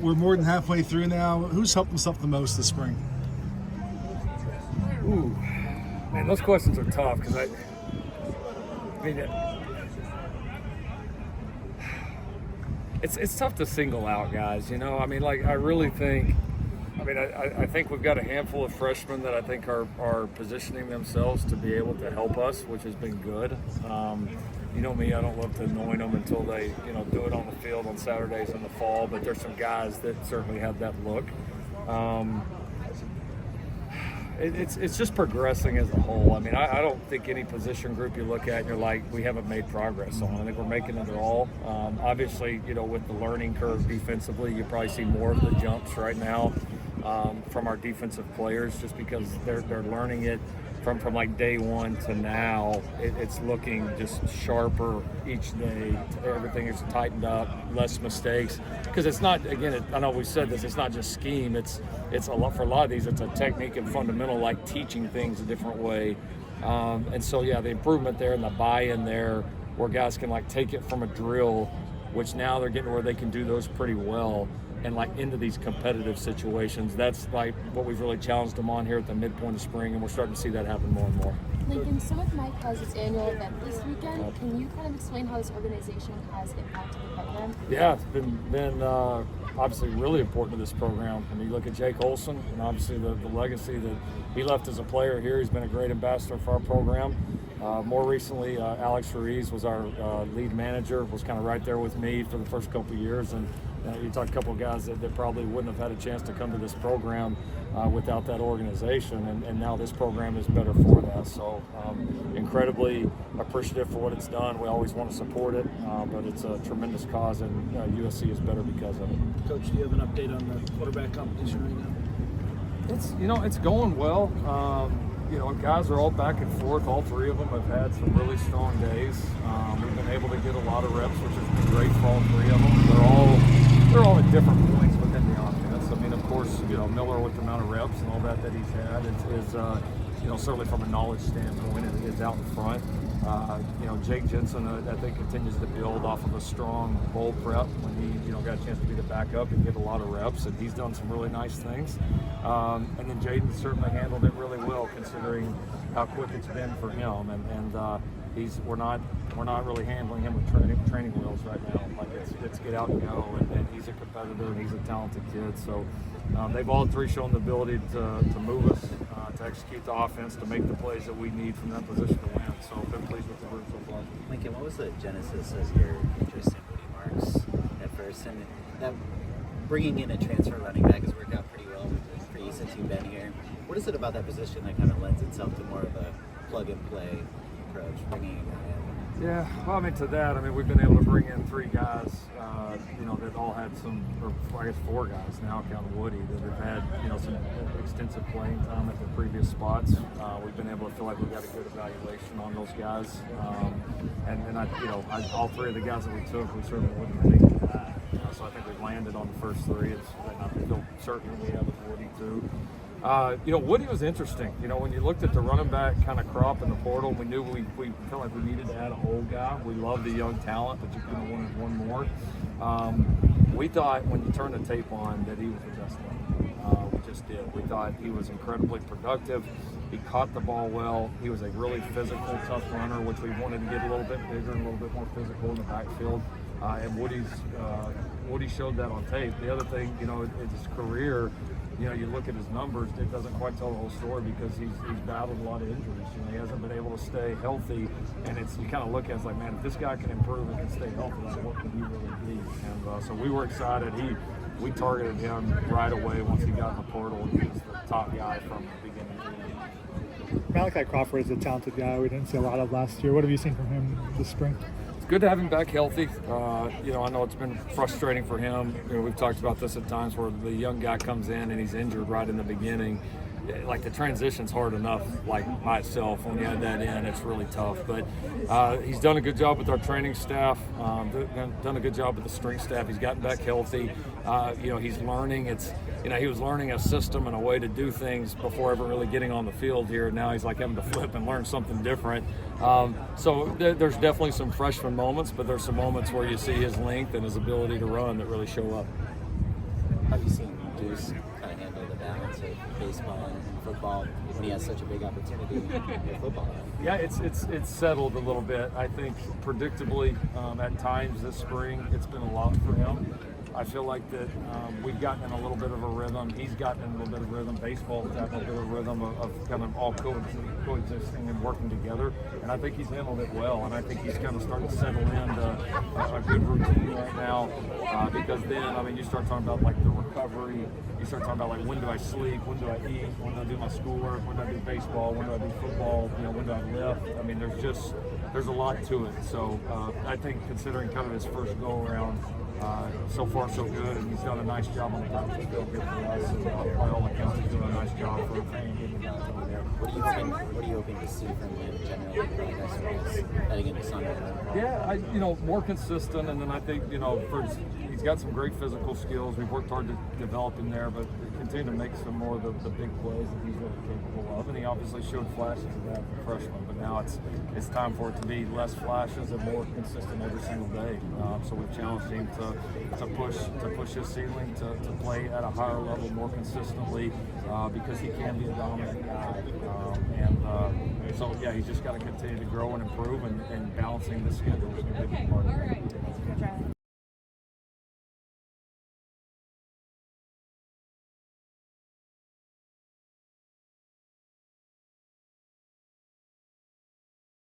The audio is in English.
we're more than halfway through now. Who's helped himself the most this spring? Ooh, man, those questions are tough because I mean, it's tough to single out guys. You know, I mean, like I really think. I think we've got a handful of freshmen that I think are positioning themselves to be able to help us, which has been good. You know me, I don't love to anoint them until they, do it on the field on Saturdays in the fall, but there's some guys that certainly have that look. It's just progressing as a whole. I mean, I don't think any position group you look at and you're like, we haven't made progress on. I think we're making it all. Obviously, with the learning curve defensively, you probably see more of the jumps right now from our defensive players just because they're learning it from like day one to now. It's looking just sharper each day. Everything is tightened up, less mistakes. Because it's not, again, I know we said this, it's not just scheme. It's a lot, for a lot of these, it's a technique and fundamental, like teaching things a different way. And so, yeah, the improvement there and the buy-in there where guys can like take it from a drill, which now they're getting where they can do those pretty well, and like into these competitive situations. That's like what we've really challenged them on here at the midpoint of spring, and we're starting to see that happen more and more. Lincoln, so with Mike has its annual event this weekend. Can you kind of explain how this organization has impacted the program? Yeah, it's been obviously really important to this program. I mean, you look at Jake Olson and obviously the legacy that he left as a player here. He's been a great ambassador for our program. More recently, Alex Ruiz was our lead manager, was kind of right there with me for the first couple of years. And you talk a couple of guys that probably wouldn't have had a chance to come to this program without that organization. And now this program is better for that. So incredibly appreciative for what it's done. We always want to support it, but it's a tremendous cause, and USC is better because of it. Coach, do you have an update on the quarterback competition right now? It's going well. Guys are all back and forth. All three of them have had some really strong days. We've been able to get a lot of reps, which has been great for all three of them. They're all at different points within the offense. I mean, of course, Miller with the amount of reps and all that he's had is certainly from a knowledge standpoint is out in front. Jake Jensen, I think, continues to build off of a strong bowl prep when he, got a chance to be the backup and get a lot of reps, and he's done some really nice things. And then Jaden certainly handled it really well, considering how quick it's been for him. We're not really handling him with training wheels right now. Like it's get out and go, and he's a competitor and he's a talented kid. So they've all three shown the ability to move us, to execute the offense, to make the plays that we need from that position to win. So I've been pleased with the group so far. Lincoln, what was the genesis of your interest in Woody Marks at first? And that bringing in a transfer running back has worked out pretty well for you since you've been here. What is it about that position that kind of lends itself to more of a plug-and-play approach, bringing in that in? Yeah, well, to that, we've been able to bring in three guys, that all had four guys now, counting Woody, that have had, some extensive playing time at their previous spots. We've been able to feel like we got a good evaluation on those guys. All three of the guys that we took, we certainly wouldn't have taken that. So I think we've landed on the first three. And I feel certain we have with Woody too. Woody was interesting. When you looked at the running back kind of crop in the portal, we knew we felt like we needed to add a old guy. We love the young talent, but you could have wanted one more. We thought when you turn the tape on that he was the best one. We just did. We thought he was incredibly productive. He caught the ball well. He was a really physical, tough runner, which we wanted to get a little bit bigger and a little bit more physical in the backfield. And Woody showed that on tape. The other thing, in his career, you look at his numbers, it doesn't quite tell the whole story because he's battled a lot of injuries. He hasn't been able to stay healthy, and you kind of look at it, it's like, man, if this guy can improve and can stay healthy, what can he really be? And so we were excited. We targeted him right away once he got in the portal, and he was the top guy from the beginning. Malachi Crawford is a talented guy we didn't see a lot of last year. What have you seen from him this spring? It's good to have him back healthy. I know it's been frustrating for him. We've talked about this at times where the young guy comes in and he's injured right in the beginning. Like the transition's hard enough, like by itself. When you add that in, it's really tough. But he's done a good job with our training staff. Done a good job with the strength staff. He's gotten back healthy. He's learning. He was learning a system and a way to do things before ever really getting on the field here. Now he's like having to flip and learn something different. So there's definitely some freshman moments, but there's some moments where you see his length and his ability to run that really show up. Deuce kind of handle the balance of baseball and football when he has such a big opportunity in football? Yeah, it's settled a little bit. I think predictably at times this spring it's been a lot for him. I feel like that we've gotten in a little bit of a rhythm. He's gotten in a little bit of rhythm. Baseball's gotten a bit of rhythm of kind of all coexisting and working together. And I think he's handled it well. And I think he's kind of starting to settle into a good routine right now. Because then, I mean, you start talking about like the recovery. You start talking about like when do I sleep, when do I eat, when do I do my schoolwork, when do I do baseball, when do I do football, when do I lift. I mean, there's a lot to it. So I think considering kind of his first go around, so far so good, and he's done a nice job on the practice field here for us. And by all accounts, he's doing a nice job for getting guys over there. What are you hoping to see from him generally heading into Sunday? Yeah, more consistent, and then I think he's got some great physical skills. We've worked hard to develop him there, but continue to make some more of the big plays that he's really capable of. And he obviously showed flashes of that as a freshman, but now it's time for it to be less flashes and more consistent every single day. So we've challenged him to push his ceiling, to play at a higher level more consistently, because he can be a dominant guy. So he's just got to continue to grow and improve, and balancing the schedule is going to be a big part of it.